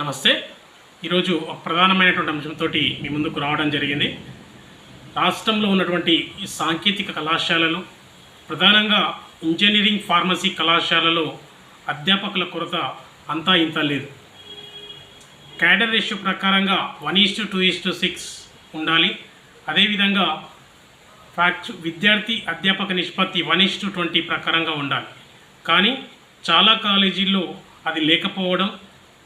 నమస్తే. ఈరోజు ఒక ప్రధానమైనటువంటి అంశంతో మీ ముందుకు రావడం జరిగింది. రాష్ట్రంలో ఉన్నటువంటి ఈ సాంకేతిక కళాశాలలు, ప్రధానంగా ఇంజనీరింగ్ ఫార్మసీ కళాశాలలో అధ్యాపకుల కొరత అంతా ఇంత లేదు. క్యాడర్ రేషియో ప్రకారంగా 1:2:6 ఉండాలి. అదేవిధంగా విద్యార్థి అధ్యాపక నిష్పత్తి 1:20 ప్రకారంగా ఉండాలి. కానీ చాలా కాలేజీల్లో అది లేకపోవడం,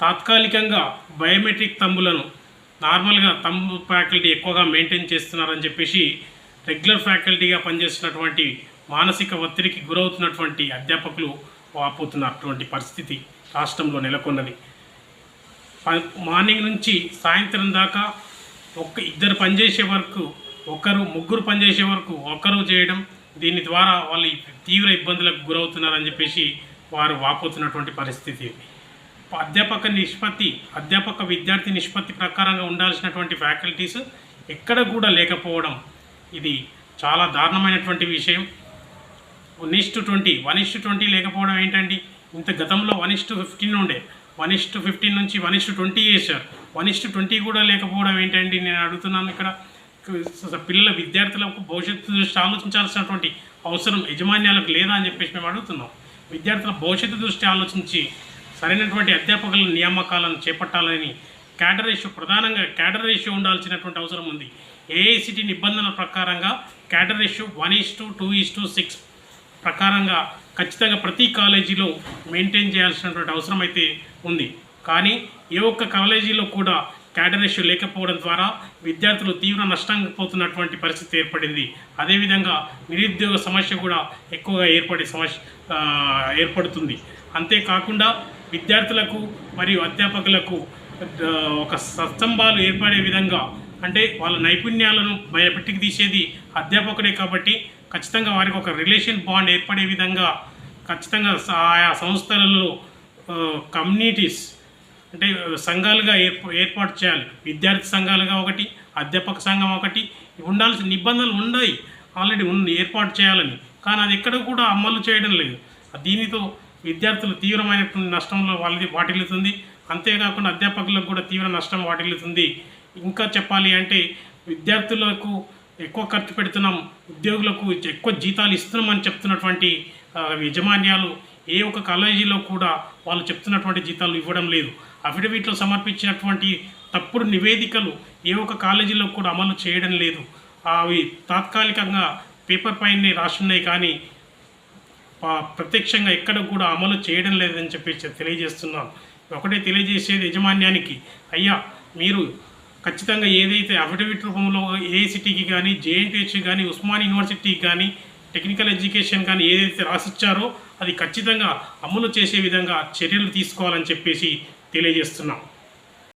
తాత్కాలికంగా బయోమెట్రిక్ తంబులను నార్మల్గా తంబు ఫ్యాకల్టీ ఎక్కువగా మెయింటైన్ చేస్తున్నారని చెప్పేసి రెగ్యులర్ ఫ్యాకల్టీగా పనిచేస్తున్నటువంటి మానసిక ఒత్తిడికి గురవుతున్నటువంటి అధ్యాపకులు వాపోతున్నటువంటి పరిస్థితి రాష్ట్రంలో నెలకొన్నది. మార్నింగ్ నుంచి సాయంత్రం దాకా ఇద్దరు పనిచేసే వరకు ముగ్గురు పనిచేసే వరకు ఒకరు చేయడం, దీని ద్వారా వాళ్ళు తీవ్ర ఇబ్బందులకు గురవుతున్నారని చెప్పేసి వారు వాపోతున్నటువంటి పరిస్థితి. అధ్యాపక విద్యార్థి నిష్పత్తి ప్రకారంగా ఉండాల్సినటువంటి ఫ్యాకల్టీస్ ఎక్కడ కూడా లేకపోవడం ఇది చాలా దారుణమైనటువంటి విషయం. 1:20 లేకపోవడం ఏంటండి? ఇంత గతంలో 1:15 ఉండే, 1:15 నుంచి 1:20 చేశారు. 1:20 కూడా లేకపోవడం ఏంటండి నేను అడుగుతున్నాను. ఇక్కడ విద్యార్థులకు భవిష్యత్తు దృష్టి ఆలోచించాల్సినటువంటి అవసరం యజమాన్యాలకు లేదా అని చెప్పేసి మేము అడుగుతున్నాం. విద్యార్థుల భవిష్యత్తు దృష్టి ఆలోచించి సరైనటువంటి అధ్యాపకుల నియామకాలను చేపట్టాలని ప్రధానంగా క్యాడర్ రేషియో ఉండాల్సినటువంటి అవసరం ఉంది. ఏఐసిటి నిబంధనల ప్రకారంగా క్యాడర్ రేషియో 1:2:6 ప్రకారంగా ఖచ్చితంగా ప్రతి కాలేజీలో మెయింటైన్ చేయాల్సినటువంటి అవసరం అయితే ఉంది. కానీ ఏ ఒక్క కాలేజీలో కూడా క్యాడర్ రేషియో లేకపోవడం ద్వారా విద్యార్థులు తీవ్ర నష్టం పోతున్నటువంటి పరిస్థితి ఏర్పడింది. అదేవిధంగా నిరుద్యోగ సమస్య కూడా ఎక్కువగా ఏర్పడుతుంది. అంతేకాకుండా విద్యార్థులకు మరియు అధ్యాపకులకు ఒక సత్సంబాలు ఏర్పడే విధంగా, అంటే వాళ్ళ నైపుణ్యాలను బయటికి తీసేది అధ్యాపకుడే కాబట్టి ఖచ్చితంగా వారికి ఒక రిలేషన్ బాండ్ ఏర్పడే విధంగా ఖచ్చితంగా ఆయా సంస్థలలో కమ్యూనిటీస్ అంటే సంఘాలుగా ఏర్పాటు చేయాలి. విద్యార్థి సంఘాలుగా ఒకటి, అధ్యాపక సంఘం ఒకటి ఉండాల్సిన నిబంధనలు ఉన్నాయి, ఆల్రెడీ ఏర్పాటు చేయాలని. కానీ అది ఎక్కడ కూడా అమలు చేయడం లేదు. దీనితో విద్యార్థులు తీవ్రమైనటువంటి నష్టంలో వాటిల్లుతుంది. అంతేకాకుండా అధ్యాపకులకు కూడా తీవ్ర నష్టం వాటిల్లుతుంది. ఇంకా చెప్పాలి అంటే విద్యార్థులకు ఎక్కువ ఖర్చు పెడుతున్నాం, ఉద్యోగులకు ఎక్కువ జీతాలు ఇస్తున్నామని చెప్తున్నటువంటి యజమాన్యాలు ఏ ఒక్క కాలేజీలో కూడా వాళ్ళు చెప్తున్నటువంటి జీతాలు ఇవ్వడం లేదు. అఫిడవిట్లో సమర్పించినటువంటి తప్పుడు నివేదికలు ఏ ఒక్క కాలేజీలో కూడా అమలు చేయడం లేదు. అవి తాత్కాలికంగా పేపర్ పైనే రాసున్నాయి, కానీ ప్రత్యక్షంగా ఎక్కడ కూడా అమలు చేయడం లేదని చెప్పి తెలియజేస్తున్నాను. ఒకటే తెలియజేసేది యజమాన్యానికి, అయ్యా మీరు ఖచ్చితంగా ఏదైతే అఫిడవిట్ రూపంలో ఏఐసిటీకి కానీ, జేఎన్టీహెచ్ కానీ, ఉస్మాన్ యూనివర్సిటీకి కానీ, టెక్నికల్ ఎడ్యుకేషన్ కానీ ఏదైతే రాసిచ్చారో అది ఖచ్చితంగా అమలు చేసే విధంగా చర్యలు తీసుకోవాలని చెప్పేసి తెలియజేస్తున్నాం.